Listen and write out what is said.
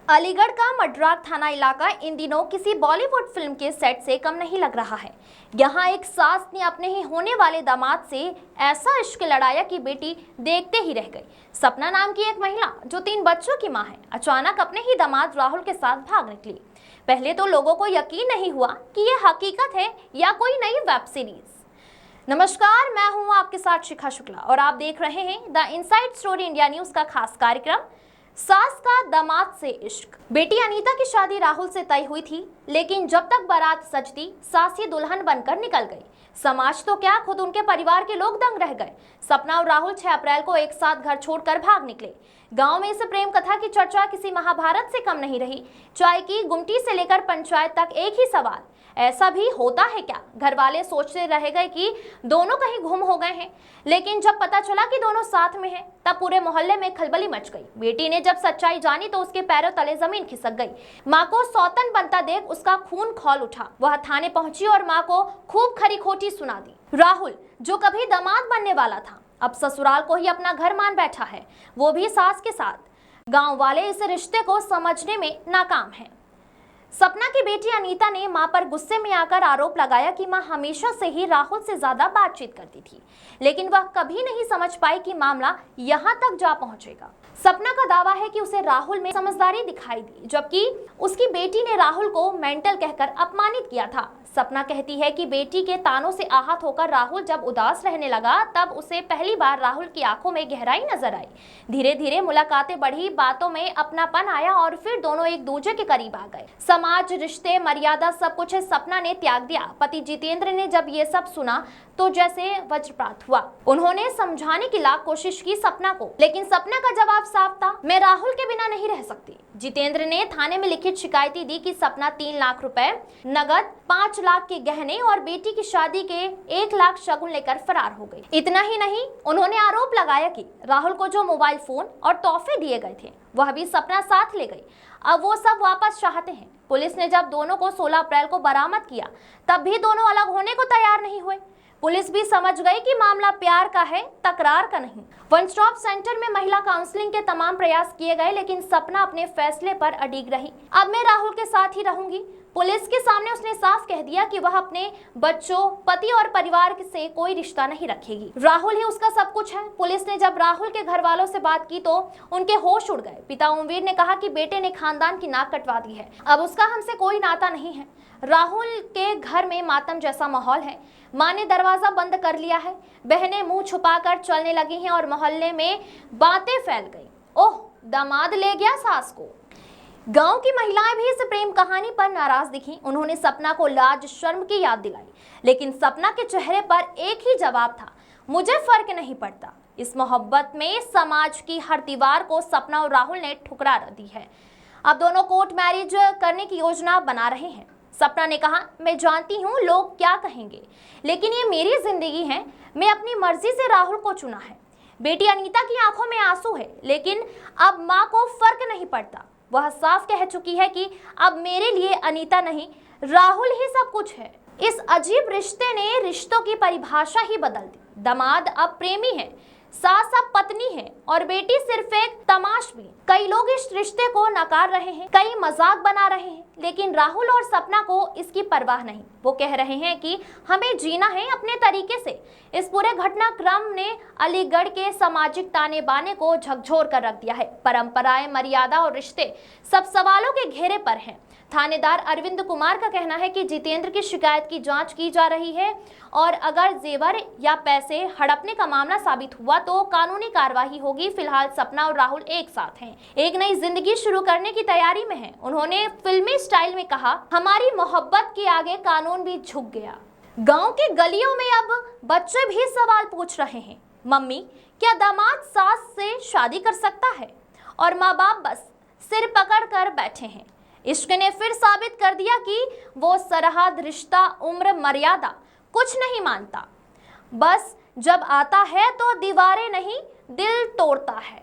अलीगढ़ का मड्राक थाना इलाका इन दिनों किसी बॉलीवुड फिल्म के सेट से कम नहीं लग रहा है। यहाँ एक सास ने अपने ही होने वाले दामाद से ऐसा इश्क लड़ाया कि बेटी देखते ही रह गई। सपना नाम की एक महिला जो 3 बच्चों की मां है, अचानक अपने ही दामाद राहुल के साथ भाग निकली। पहले तो लोगों को यकीन नहीं हुआ कि ये हकीकत है या कोई नई वेब सीरीज। नमस्कार, मैं हूँ आपके साथ शिखा शुक्ला और आप देख रहे हैं the inside story India news का खास कार्यक्रम सास का दामाद से इश्क। बेटी अनीता की शादी राहुल से तय हुई थी, लेकिन जब तक बारात सजती सास ही दुल्हन बनकर निकल गई। समाज तो क्या, खुद उनके परिवार के लोग दंग रह गए। सपना और राहुल 6 अप्रैल को एक साथ घर छोड़कर भाग निकले। गांव में इस प्रेम कथा की चर्चा किसी महाभारत से कम नहीं रही। चाय की गुमटी से लेकर पंचायत तक एक ही सवाल, ऐसा भी होता है क्या? घर वाले सोचते रह गए कि दोनों कहीं गुम हो गए हैं, लेकिन जब पता चला कि दोनों साथ में हैं, तब पूरे मोहल्ले में खलबली मच गई। बेटी ने जब सच्चाई जानी तो उसके पैरों तले जमीन खिसक गई। माँ को सौतन बनता देख उसका खून खौल उठा। वह थाने पहुंची और माँ को खूब खरी खोटी सुना दी। राहुल जो कभी दामाद बनने वाला था, अब ससुराल को ही अपना घर मान बैठा है, वो भी सास के साथ। गाँव वाले इस रिश्ते को समझने में नाकाम है। सपना की बेटी अनीता ने मां पर गुस्से में आकर आरोप लगाया कि मां हमेशा से ही राहुल से ज्यादा बातचीत करती थी, लेकिन वह कभी नहीं समझ पाई कि मामला यहां तक जा पहुंचेगा। सपना का दावा है कि उसे राहुल में समझदारी दिखाई दी, जबकि उसकी बेटी ने राहुल को मेंटल कहकर अपमानित किया था। सपना कहती है कि बेटी के तानों से आहत होकर राहुल जब उदास रहने लगा, तब उसे पहली बार राहुल की आंखों में गहराई नजर आई। धीरे धीरे मुलाकातें बढ़ी, बातों में अपनापन आया और फिर दोनों एक दूसरे के करीब आ गए। समाज, रिश्ते, मर्यादा सब कुछ सपना ने त्याग दिया। पति जितेंद्र ने जब ये सब सुना तो जैसे वज्रपात हुआ। उन्होंने समझाने की लाख कोशिश की सपना को, लेकिन सपना का जवाब साफ था, मैं राहुल के बिना नहीं रह सकती। जितेंद्र ने थाने में लिखित शिकायती दी कि सपना 3 लाख रुपए नगद, 5 लाख के गहने और बेटी की शादी के 1 लाख शगुन लेकर फरार हो गई। इतना ही नहीं, उन्होंने आरोप लगाया कि राहुल को जो मोबाइल फोन और तोहफे दिए गए थे वह भी सपना साथ ले गई। अब वो सब वापस चाहते हैं। पुलिस ने जब दोनों को 16 अप्रैल को बरामद किया, तब भी दोनों अलग होने को तैयार नहीं हुए। पुलिस भी समझ गई कि मामला प्यार का है, तकरार का नहीं। वन स्टॉप सेंटर में महिला काउंसलिंग के तमाम प्रयास किए गए, लेकिन सपना अपने फैसले पर अडिग रही। अब मैं राहुल के साथ ही रहूंगी। पुलिस के सामने उसने साफ कह दिया कि वह अपने बच्चों, पति और परिवार से कोई रिश्ता नहीं रखेगी। राहुल ही उसका सब कुछ है। पुलिस ने जब राहुल के घर वालों से बात की तो उनके होश उड़ गए। पिता ओमवीर ने कहा कि बेटे ने खानदान की नाक कटवा दी है, अब उसका हमसे कोई नाता नहीं है। राहुल के घर में मातम जैसा माहौल है। मां ने दरवाजा बंद कर लिया है, बहनें मुंह छुपाकर चलने लगी हैं और मोहल्ले में बातें फैल गई। ओह, दामाद ले गया सास को। गांव की महिलाएं भी इस प्रेम कहानी पर नाराज दिखी। उन्होंने सपना को लाज शर्म की याद दिलाई, लेकिन सपना के चेहरे पर एक ही जवाब था, मुझे फर्क नहीं पड़ता। इस मोहब्बत में समाज की हर दीवार को सपना और राहुल ने ठुकरा दी है। अब दोनों कोर्ट मैरिज करने की योजना बना रहे हैं। सपना ने कहा, मैं जानती हूँ लोग क्या कहेंगे, लेकिन ये मेरी जिंदगी है। मैं अपनी मर्जी से राहुल को चुना है। बेटी अनीता की आंखों में आंसू है, लेकिन अब माँ को फर्क नहीं पड़ता। वह साफ कह चुकी है कि अब मेरे लिए अनीता नहीं, राहुल ही सब कुछ है। इस अजीब रिश्ते ने रिश्तों की परिभाषा ही बदल दी। दामाद अब प्रेमी है, सास अब पत्नी है और बेटी सिर्फ एक तमाशबीन। कई लोग इस रिश्ते को नकार रहे हैं, कई मजाक बना रहे हैं, लेकिन राहुल और सपना को इसकी परवाह नहीं। वो कह रहे हैं कि हमें जीना है अपने तरीके से। इस पूरे घटनाक्रम ने अलीगढ़ के सामाजिक ताने बाने को झकझोर कर रख दिया है। परंपराएं, मर्यादा और रिश्ते सब सवालों के घेरे पर हैं। थानेदार अरविंद कुमार का कहना है कि जितेंद्र की शिकायत की जांच की जा रही है और अगर जेवर या पैसे हड़पने का मामला साबित हुआ तो कानूनी कार्रवाई होगी। फिलहाल सपना और राहुल एक साथ हैं, एक नई जिंदगी शुरू करने की तैयारी में हैं। उन्होंने फिल्मी स्टाइल में कहा, हमारी मोहब्बत के आगे कानून भी झुक गया। गांव के गलियों में अब बच्चे भी सवाल पूछ रहे हैं, मम्मी क्या दामाद सास से शादी कर सकता है? और माँ बाप बस सिर पकड़ कर बैठे हैं। इश्क ने फिर साबित कर दिया कि वो सरहद, रिश्ता, उम्र, मर्यादा कुछ नहीं मानता। बस जब आता है तो दीवारें नहीं, दिल तोड़ता है।